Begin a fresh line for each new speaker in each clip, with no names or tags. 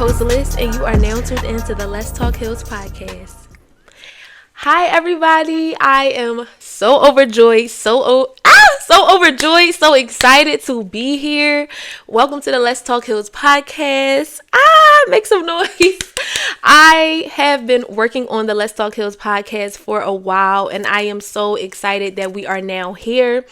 host Liz, and you are now tuned into the Let's Talk Hills podcast. Hi, everybody. I am so overjoyed, so excited to be here. Welcome to the Let's Talk Hills podcast. Make some noise. I have been working on the Let's Talk Hills podcast for a while, and I am so excited that we are now here.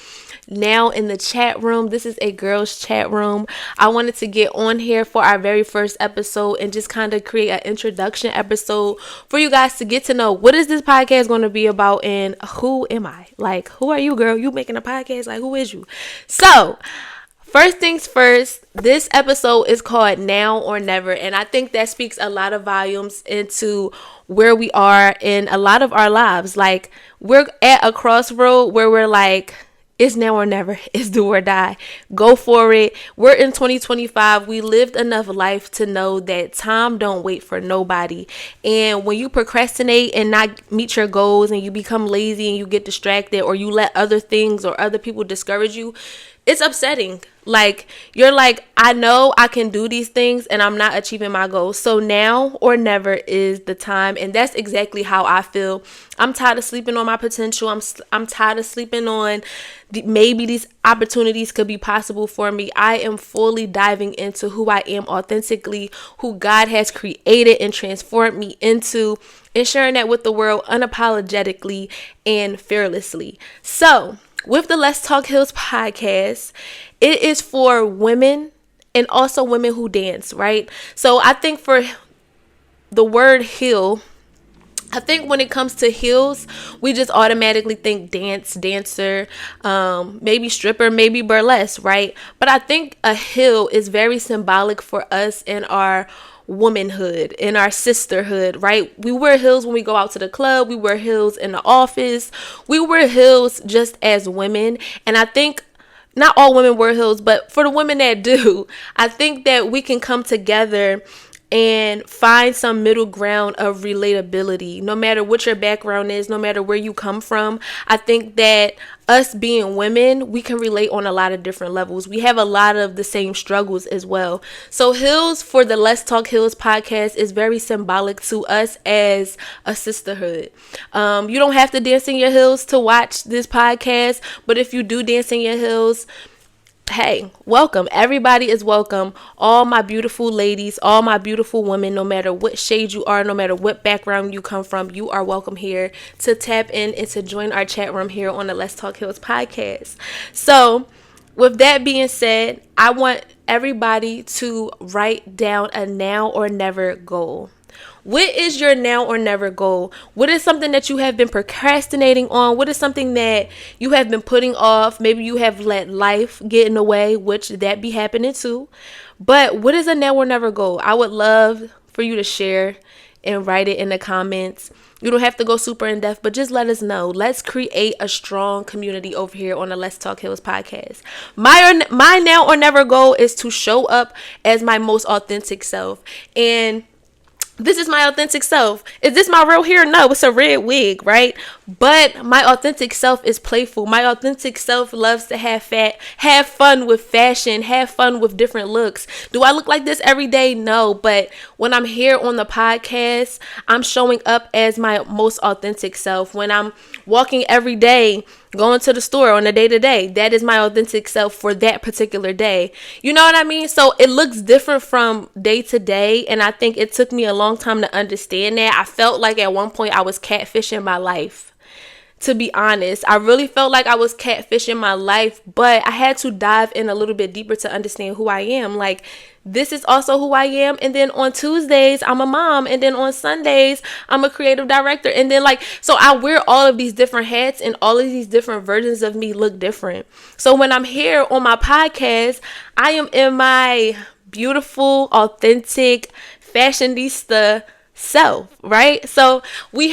Now in the chat room. This is a girls chat room. I wanted to get on here for our very first episode and just kind of create an introduction episode for you guys to get to know what is this podcast going to be about and who am I? Like, who are you, girl? You making a podcast? Like, who is you? So, first things first, this episode is called Now or Never, and I think that speaks a lot of volumes into where we are in a lot of our lives. Like, we're at a crossroad where we're like, it's now or never. It's do or die. Go for it. We're in 2025. We lived enough life to know that time don't wait for nobody. And when you procrastinate and not meet your goals and you become lazy and you get distracted or you let other things or other people discourage you, it's upsetting. Like, you're like, I know I can do these things and I'm not achieving my goals. So now or never is the time. And that's exactly how I feel. I'm tired of sleeping on my potential. I'm tired of sleeping on maybe these opportunities could be possible for me. I am fully diving into who I am authentically, who God has created and transformed me into, and sharing that with the world unapologetically and fearlessly. So, with the Let's Talk Hills podcast, it is for women and also women who dance, right? So I think for the word hill, I think when it comes to heels, we just automatically think dancer, maybe stripper, maybe burlesque, right? But I think a hill is very symbolic for us in our womanhood, in our sisterhood, right? We wear heels when we go out to the club. We wear heels in the office. We wear heels just as women. And I think not all women wear heels, but for the women that do, I think that we can come together and find some middle ground of relatability. No matter what your background is, no matter where you come from, I think that us being women, we can relate on a lot of different levels. We have a lot of the same struggles as well. So Hills for the Let's Talk Hills podcast is very symbolic to us as a sisterhood. You don't have to dance in your heels to watch this podcast, but if you do dance in your heels, hey, welcome. Everybody is welcome. All my beautiful ladies, all my beautiful women, no matter what shade you are, no matter what background you come from, you are welcome here to tap in and to join our chat room here on the Let's Talk Hills podcast. So, with that being said, I want everybody to write down a now or never goal. What is your now or never goal? What is something that you have been procrastinating on? What is something that you have been putting off? Maybe you have let life get in the way, which that be happening too. But what is a now or never goal? I would love for you to share and write it in the comments. You don't have to go super in depth, but just let us know. Let's create a strong community over here on the Let's Talk Hills podcast. My now or never goal is to show up as my most authentic self. And this is my authentic self. Is this my real hair? No, it's a red wig, right? But my authentic self is playful. My authentic self loves to have fun with fashion, have fun with different looks. Do I look like this every day? No, but when I'm here on the podcast, I'm showing up as my most authentic self. When I'm walking every day, going to the store on a day-to-day, that is my authentic self for that particular day. You know what I mean? So it looks different from day to day, and I think it took me a long time to understand that. I felt like at one point I was catfishing my life. To be honest, I really felt like I was catfishing my life, but I had to dive in a little bit deeper to understand who I am. Like, this is also who I am. And then on Tuesdays, I'm a mom. And then on Sundays, I'm a creative director. And then so I wear all of these different hats, and all of these different versions of me look different. So when I'm here on my podcast, I am in my beautiful, authentic, fashionista self, right? So we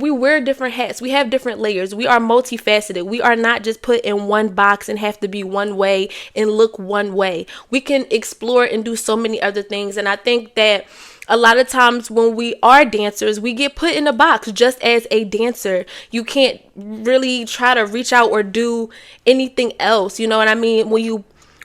wear different hats. We have different layers. We are multifaceted. We are not just put in one box and have to be one way and look one way. We can explore and do so many other things. And I think that a lot of times when we are dancers, we get put in a box just as a dancer. You can't really try to reach out or do anything else. You know what I mean?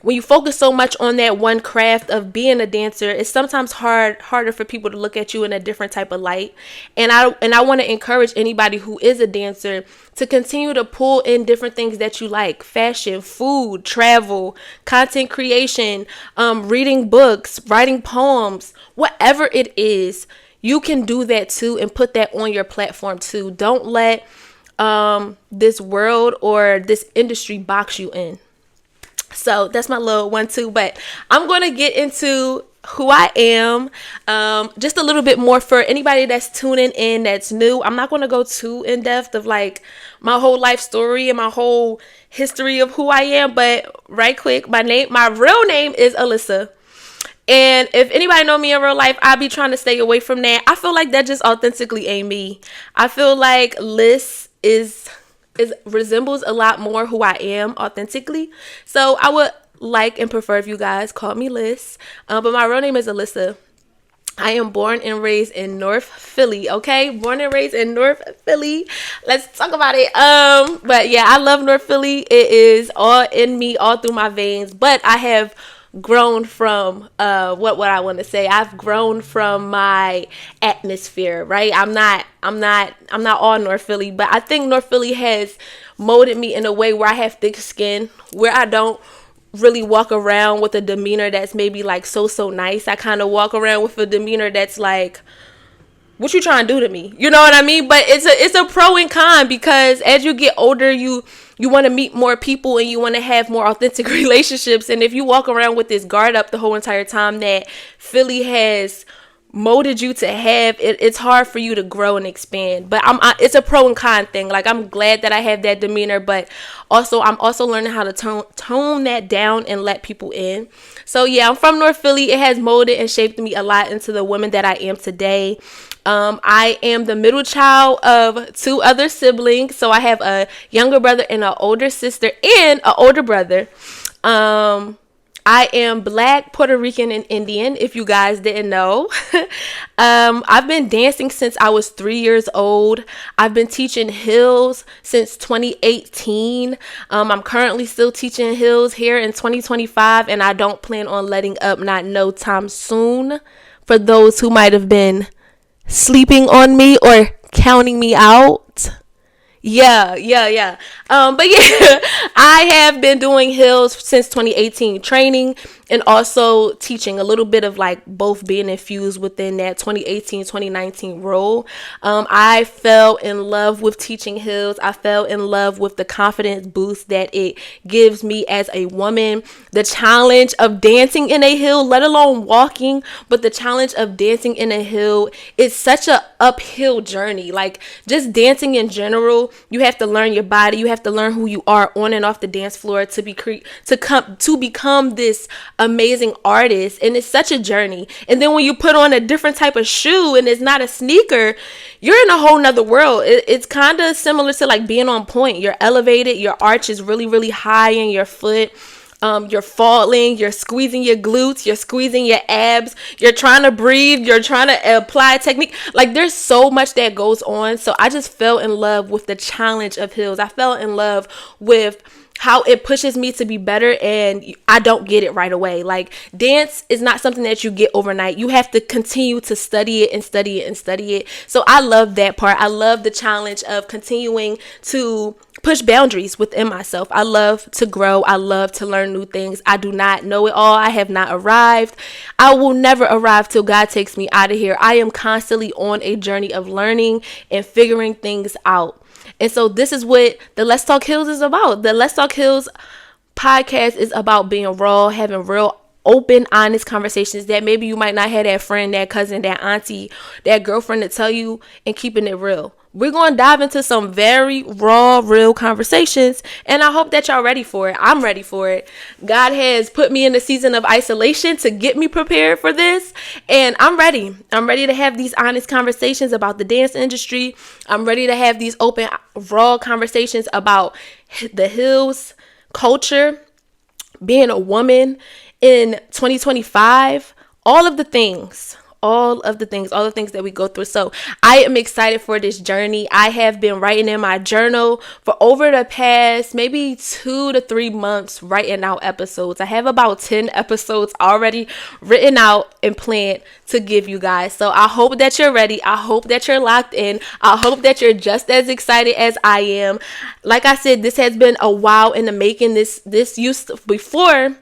when you focus so much on that one craft of being a dancer, it's sometimes harder for people to look at you in a different type of light. And I want to encourage anybody who is a dancer to continue to pull in different things that you like: fashion, food, travel, content creation, reading books, writing poems, whatever it is. You can do that too and put that on your platform too. Don't let this world or this industry box you in. So that's my little 1-2, but I'm going to get into who I am just a little bit more for anybody that's tuning in that's new. I'm not going to go too in depth of like my whole life story and my whole history of who I am, but right quick, my real name is Alyssa. And if anybody know me in real life, I be trying to stay away from that. I feel like that just authentically ain't me. I feel like Liz resembles a lot more who I am authentically. So I would like and prefer if you guys called me Liz. But my real name is Alyssa. I am born and raised in North Philly, okay? Born and raised in North Philly. Let's talk about it. But yeah, I love North Philly. It is all in me, all through my veins. But I have grown from what I want to say. I've grown from my atmosphere, right? I'm not all North Philly, but I think North Philly has molded me in a way where I have thick skin, where I don't really walk around with a demeanor that's maybe like so nice. I kind of walk around with a demeanor that's like, what you trying to do to me? You know what I mean? But it's a pro and con, because as you get older, you want to meet more people and you want to have more authentic relationships. And if you walk around with this guard up the whole entire time that Philly has molded you to have, it's hard for you to grow and expand. But it's a pro and con thing. Like, I'm glad that I have that demeanor, but also I'm also learning how to tone that down and let people in. So yeah, I'm from North Philly. It has molded and shaped me a lot into the woman that I am today. I am the middle child of 2 other siblings. So I have a younger brother and an older sister and an older brother. I am Black, Puerto Rican, and Indian, if you guys didn't know. I've been dancing since I was 3 years old. I've been teaching heels since 2018. I'm currently still teaching heels here in 2025, and I don't plan on letting up, not no time soon. For those who might have been sleeping on me or counting me out. Yeah. But yeah, I have been doing heels since 2018, training and also teaching, a little bit of like both being infused within that 2018-2019 role. I fell in love with teaching heels. I fell in love with the confidence boost that it gives me as a woman. The challenge of dancing in a heel, let alone walking, but the challenge of dancing in a heel is such a uphill journey. Like, just dancing in general, you have to learn your body. You have to learn who you are on and off the dance floor to become this amazing artist. And it's such a journey. And then when you put on a different type of shoe and it's not a sneaker, you're in a whole nother world. It's kind of similar to like being on point. You're elevated. Your arch is really, really high in your foot. You're falling, you're squeezing your glutes, you're squeezing your abs, you're trying to breathe, you're trying to apply technique. Like, there's so much that goes on. So I just fell in love with the challenge of heels. I fell in love with how it pushes me to be better, and I don't get it right away. Like, dance is not something that you get overnight. You have to continue to study it and study it and study it. So I love that part. I love the challenge of continuing to push boundaries within myself. I love to grow. I love to learn new things. I do not know it all. I have not arrived. I will never arrive till God takes me out of here. I am constantly on a journey of learning and figuring things out. And so this is what the Let's Talk Heels is about. The Let's Talk Heels podcast is about being raw, having real open, honest conversations that maybe you might not have that friend, that cousin, that auntie, that girlfriend to tell you, and keeping it real. We're going to dive into some very raw, real conversations, and I hope that y'all ready for it. I'm ready for it. God has put me in a season of isolation to get me prepared for this, and I'm ready. I'm ready to have these honest conversations about the dance industry. I'm ready to have these open, raw conversations about the heels culture, being a woman in 2025, all of the things all of the things, all the things that we go through. So I am excited for this journey. I have been writing in my journal for over the past maybe 2 to 3 months, writing out episodes. I have about 10 episodes already written out and planned to give you guys. So I hope that you're ready. I hope that you're locked in. I hope that you're just as excited as I am. Like I said, this has been a while in the making. This used to, before,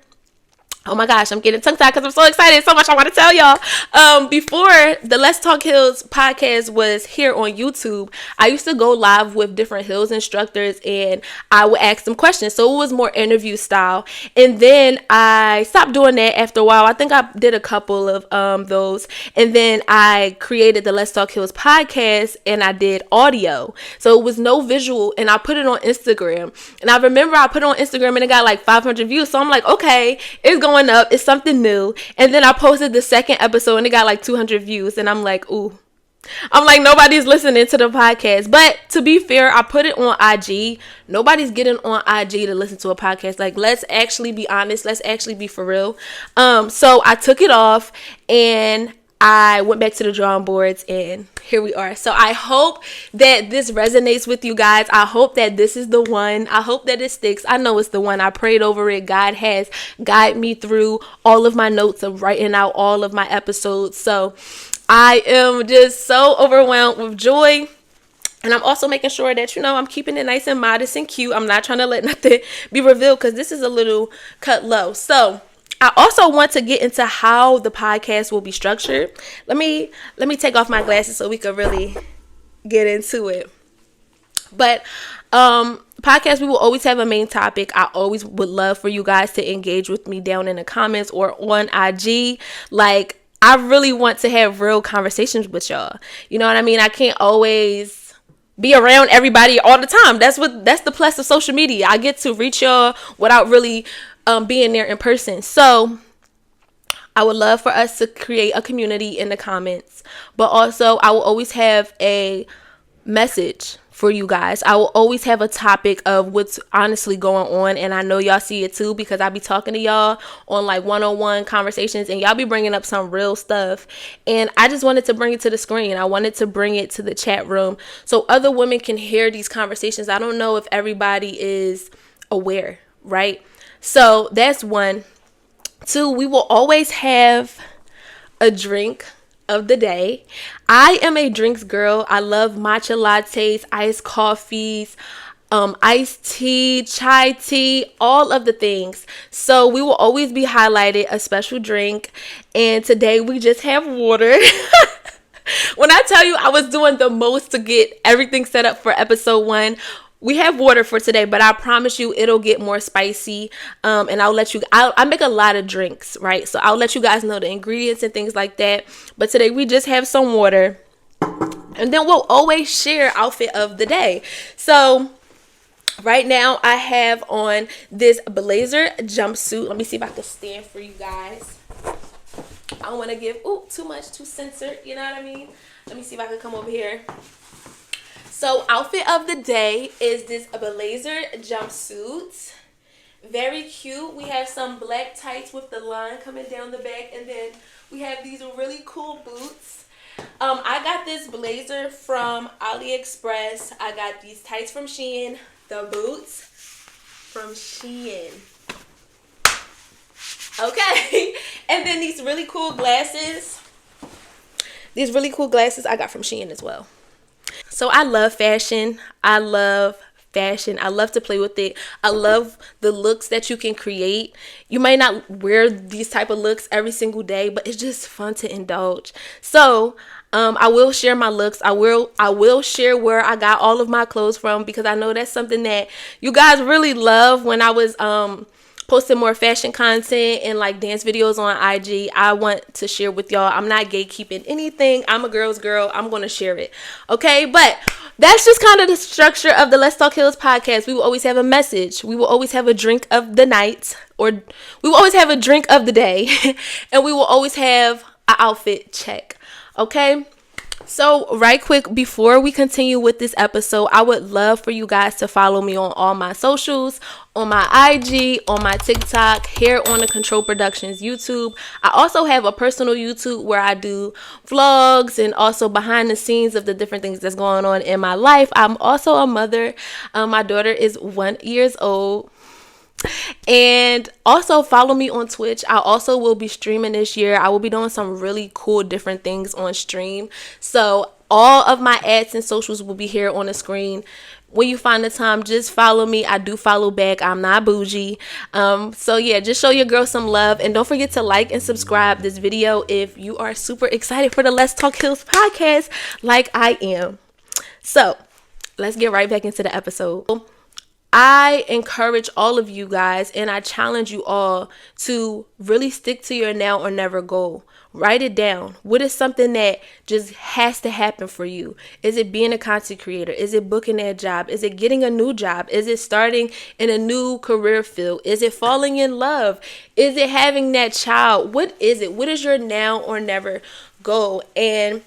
oh my gosh, I'm getting tongue tied because I'm so excited. So much I want to tell y'all. Before the Let's Talk Heels podcast was here on YouTube, I used to go live with different heels instructors and I would ask them questions. So it was more interview style. And then I stopped doing that after a while. I think I did a couple of those. And then I created the Let's Talk Heels podcast and I did audio. So it was no visual and I put it on Instagram. And I remember I put it on Instagram and it got like 500 views. So I'm like, okay, it's going up, it's something new. And then I posted the second episode and it got like 200 views and I'm like, ooh, I'm like, nobody's listening to the podcast. But to be fair, I put it on IG. Nobody's getting on IG to listen to a podcast. Like, let's actually be honest, let's actually be for real. So I took it off and I went back to the drawing boards and here we are. So I hope that this resonates with you guys. I hope that this is the one. I hope that it sticks. I know it's the one. I prayed over it. God has guided me through all of my notes of writing out all of my episodes. So I am just so overwhelmed with joy. And I'm also making sure that, I'm keeping it nice and modest and cute. I'm not trying to let nothing be revealed because this is a little cut low. So I also want to get into how the podcast will be structured. Let me take off my glasses so we can really get into it. But podcast, we will always have a main topic. I always would love for you guys to engage with me down in the comments or on IG. Like, I really want to have real conversations with y'all. You know what I mean? I can't always be around everybody all the time. That's the plus of social media. I get to reach y'all without really being there in person. So I would love for us to create a community in the comments, but also I will always have a message for you guys. I will always have a topic of what's honestly going on, and I know y'all see it too because I be talking to y'all on like one-on-one conversations and y'all be bringing up some real stuff, and I just wanted to bring it to the screen. I wanted to bring it to the chat room so other women can hear these conversations. I don't know if everybody is aware, right? So that's one. 2, we will always have a drink of the day. I am a drinks girl. I love matcha lattes, iced coffees, iced tea, chai tea, all of the things. So we will always be highlighted a special drink. And today we just have water. When I tell you I was doing the most to get everything set up for episode 1, we have water for today, but I promise you it'll get more spicy. And I make a lot of drinks, right? So I'll let you guys know the ingredients and things like that. But today we just have some water. And then we'll always share outfit of the day. So right now I have on this blazer jumpsuit. Let me see if I can stand for you guys. I don't want to give too censored, you know what I mean? Let me see if I can come over here. So outfit of the day is this blazer jumpsuit. Very cute. We have some black tights with the line coming down the back. And then we have these really cool boots. I got this blazer from AliExpress. I got these tights from Shein. The boots from Shein. Okay. And then these really cool glasses. These really cool glasses I got from Shein as well. So I love fashion. I love to play with it. I love the looks that you can create. You may not wear these type of looks every single day, but it's just fun to indulge. So I will share my looks. I will share where I got all of my clothes from because I know that's something that you guys really love. When I was posting more fashion content and like dance videos on IG, I want to share with y'all. I'm not gatekeeping anything. I'm a girl's girl. I'm going to share it. Okay. But that's just kind of the structure of the Let's Talk Heels podcast. We will always have a message. We will always have a drink of the night, or we will always have a drink of the day. And we will always have an outfit check. Okay. So, right quick, before we continue with this episode, I would love for you guys to follow me on all my socials, on my IG, on my TikTok, here on the Control Productions YouTube. I also have a personal YouTube where I do vlogs and also behind the scenes of the different things that's going on in my life. I'm also a mother. My daughter is 1 year old. And also follow me on Twitch. I also will be streaming this year. I will be doing some really cool different things on stream. So all of my ads and socials will be here on the screen. When you find the time, just follow me. I do follow back. I'm not bougie. So yeah, just show your girl some love. And don't forget to like and subscribe this video if you are super excited for the Let's Talk Hills podcast like I am. So let's get right back into the episode. I encourage all of you guys and I challenge you all to really stick to your now or never goal. Write it down. What is something that just has to happen for you? Is it being a content creator? Is it booking that job? Is it getting a new job? Is it starting in a new career field? Is it falling in love? Is it having that child? What is it? What is your now or never goal? And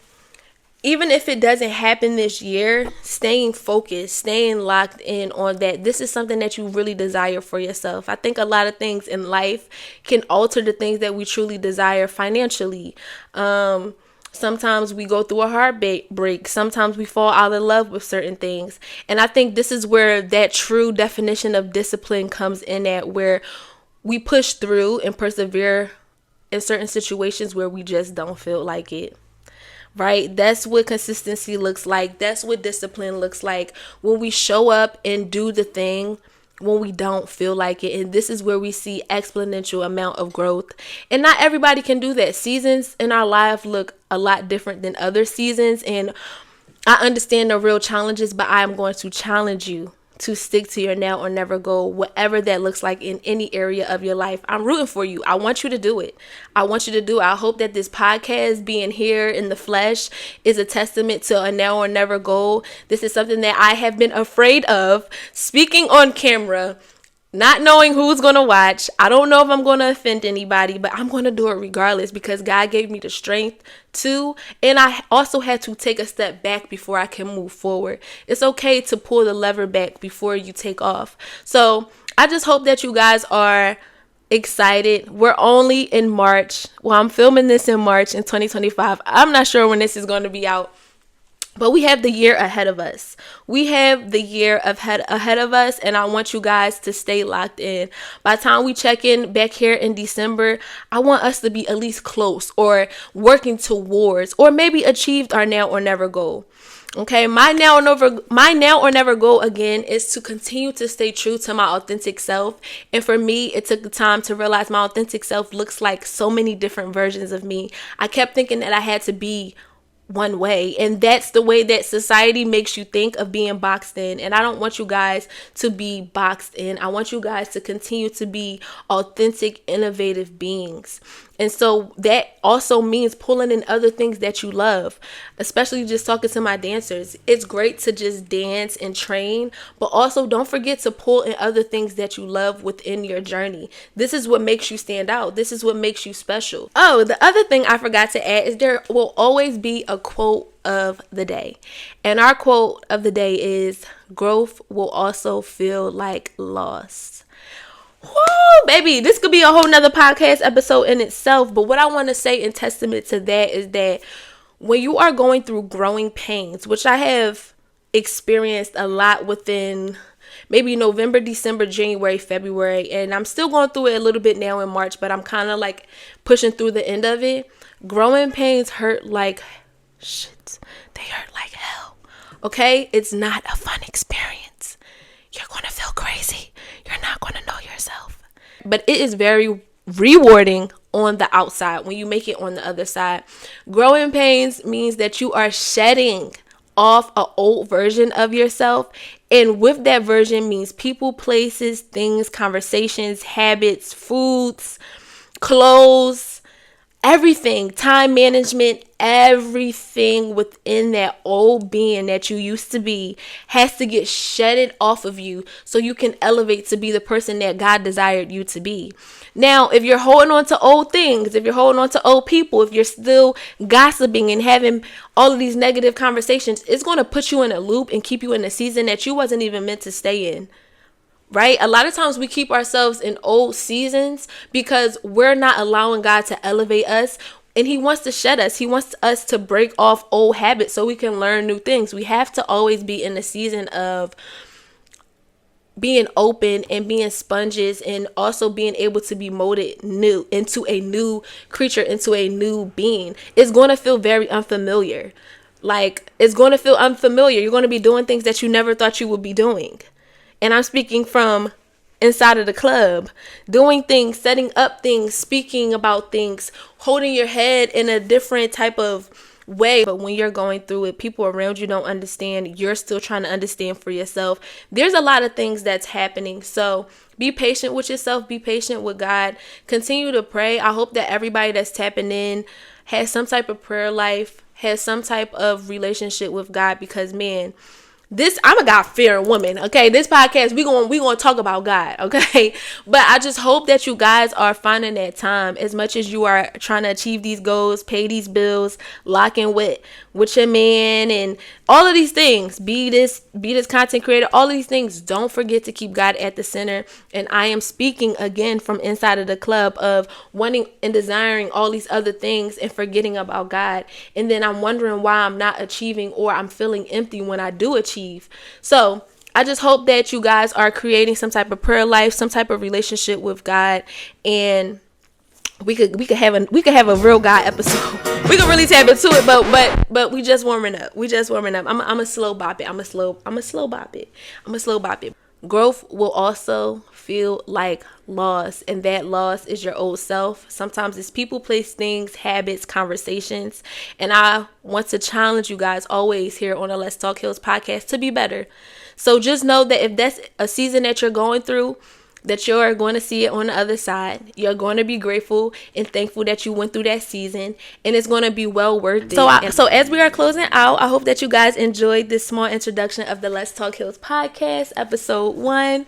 even if it doesn't happen this year, staying focused, staying locked in on that, this is something that you really desire for yourself. I think a lot of things in life can alter the things that we truly desire financially. Sometimes we go through a heartbreak. Sometimes we fall out of love with certain things. And I think this is where that true definition of discipline comes in at, where we push through and persevere in certain situations where we just don't feel like it. Right? That's what consistency looks like. That's what discipline looks like. When we show up and do the thing when we don't feel like it. And this is where we see exponential amount of growth. And not everybody can do that. Seasons in our life look a lot different than other seasons. And I understand the real challenges, but I am going to challenge you to stick to your now or never goal, whatever that looks like in any area of your life. I'm rooting for you. I want you to do it. I want you to do it. I hope that this podcast, being here in the flesh, is a testament to a now or never goal. This is something that I have been afraid of speaking on camera, not knowing who's going to watch. I don't know if I'm going to offend anybody, but I'm going to do it regardless because God gave me the strength to. And I also had to take a step back before I can move forward. It's okay to pull the lever back before you take off. So I just hope that you guys are excited. We're only in March. Well, I'm filming this in March in 2025. I'm not sure when this is going to be out. But we have the year ahead of us. We have the year ahead of us, and I want you guys to stay locked in. By the time we check in back here in December, I want us to be at least close or working towards or maybe achieved our now or never goal. Okay, my now or never goal again is to continue to stay true to my authentic self. And for me, it took the time to realize my authentic self looks like so many different versions of me. I kept thinking that I had to be one way, and that's the way that society makes you think of being boxed in. And I don't want you guys to be boxed in. I want you guys to continue to be authentic, innovative beings. And so that also means pulling in other things that you love, especially just talking to my dancers. It's great to just dance and train, but also don't forget to pull in other things that you love within your journey. This is what makes you stand out. This is what makes you special. Oh, the other thing I forgot to add is there will always be a quote of the day. And our quote of the day is, growth will also feel like loss. Whoa, baby, this could be a whole nother podcast episode in itself. But what I want to say in testament to that is that when you are going through growing pains, which I have experienced a lot within maybe November, December, January, February, and I'm still going through it a little bit now in March, but I'm kind of like pushing through the end of it. Growing pains hurt like shit. They hurt like hell. Okay? It's not a fun experience. You're going to feel crazy. You're not going to know yourself. But it is very rewarding on the outside when you make it on the other side. Growing pains means that you are shedding off an old version of yourself. And with that version means people, places, things, conversations, habits, foods, clothes, everything, time management, everything within that old being that you used to be has to get shedded off of you so you can elevate to be the person that God desired you to be. Now, if you're holding on to old things, if you're holding on to old people, if you're still gossiping and having all of these negative conversations, it's going to put you in a loop and keep you in a season that you wasn't even meant to stay in. Right? A lot of times we keep ourselves in old seasons because we're not allowing God to elevate us, and he wants to shed us. He wants us to break off old habits so we can learn new things. We have to always be in the season of being open and being sponges, and also being able to be molded new into a new creature, into a new being. It's going to feel very unfamiliar. Like, it's going to feel unfamiliar. You're going to be doing things that you never thought you would be doing. And I'm speaking from inside of the club, doing things, setting up things, speaking about things, holding your head in a different type of way. But when you're going through it, people around you don't understand. You're still trying to understand for yourself. There's a lot of things that's happening. So be patient with yourself. Be patient with God. Continue to pray. I hope that everybody that's tapping in has some type of prayer life, has some type of relationship with God, because, man, I'm a God-fearing woman, okay? This podcast, we gonna talk about God, okay? But I just hope that you guys are finding that time, as much as you are trying to achieve these goals, pay these bills, lock in with your man, and all of these things. Be this content creator. All of these things. Don't forget to keep God at the center. And I am speaking again from inside of the club of wanting and desiring all these other things and forgetting about God. And then I'm wondering why I'm not achieving, or I'm feeling empty when I do achieve. So I just hope that you guys are creating some type of prayer life, some type of relationship with God, and we could have a real God episode. We could really tap into it, but we just warming up. I'm a slow bop it. I'm a slow bop it. Growth will also feel like loss, and that loss is your old self. Sometimes it's people, place, things, habits, conversations, and I want to challenge you guys always here on the Let's Talk Hills podcast to be better. So just know that if that's a season that you're going through, that you're going to see it on the other side. You're going to be grateful and thankful that you went through that season, and it's going to be well worth it. So as we are closing out, I hope that you guys enjoyed this small introduction of the Let's Talk Hills podcast, episode 1.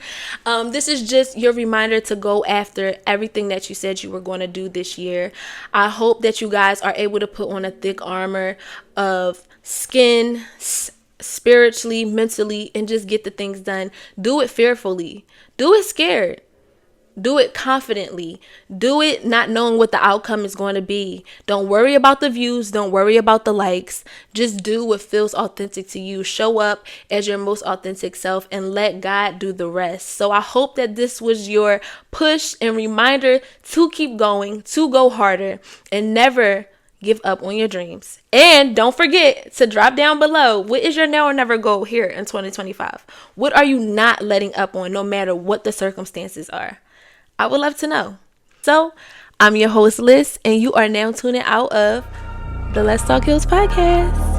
This is just your reminder to go after everything that you said you were going to do this year. I hope that you guys are able to put on a thick armor of skin, spiritually, mentally, and just get the things done. Do it fearfully. Do it scared. Do it confidently. Do it not knowing what the outcome is going to be. Don't worry about the views. Don't worry about the likes. Just do what feels authentic to you. Show up as your most authentic self and let God do the rest. So I hope that this was your push and reminder to keep going, to go harder, and never give up on your dreams. And don't forget to drop down below. What is your now or never goal here in 2025? What are you not letting up on, no matter what the circumstances are? I would love to know. So I'm your host, Liz, and you are now tuning out of the Let's Talk Hills podcast.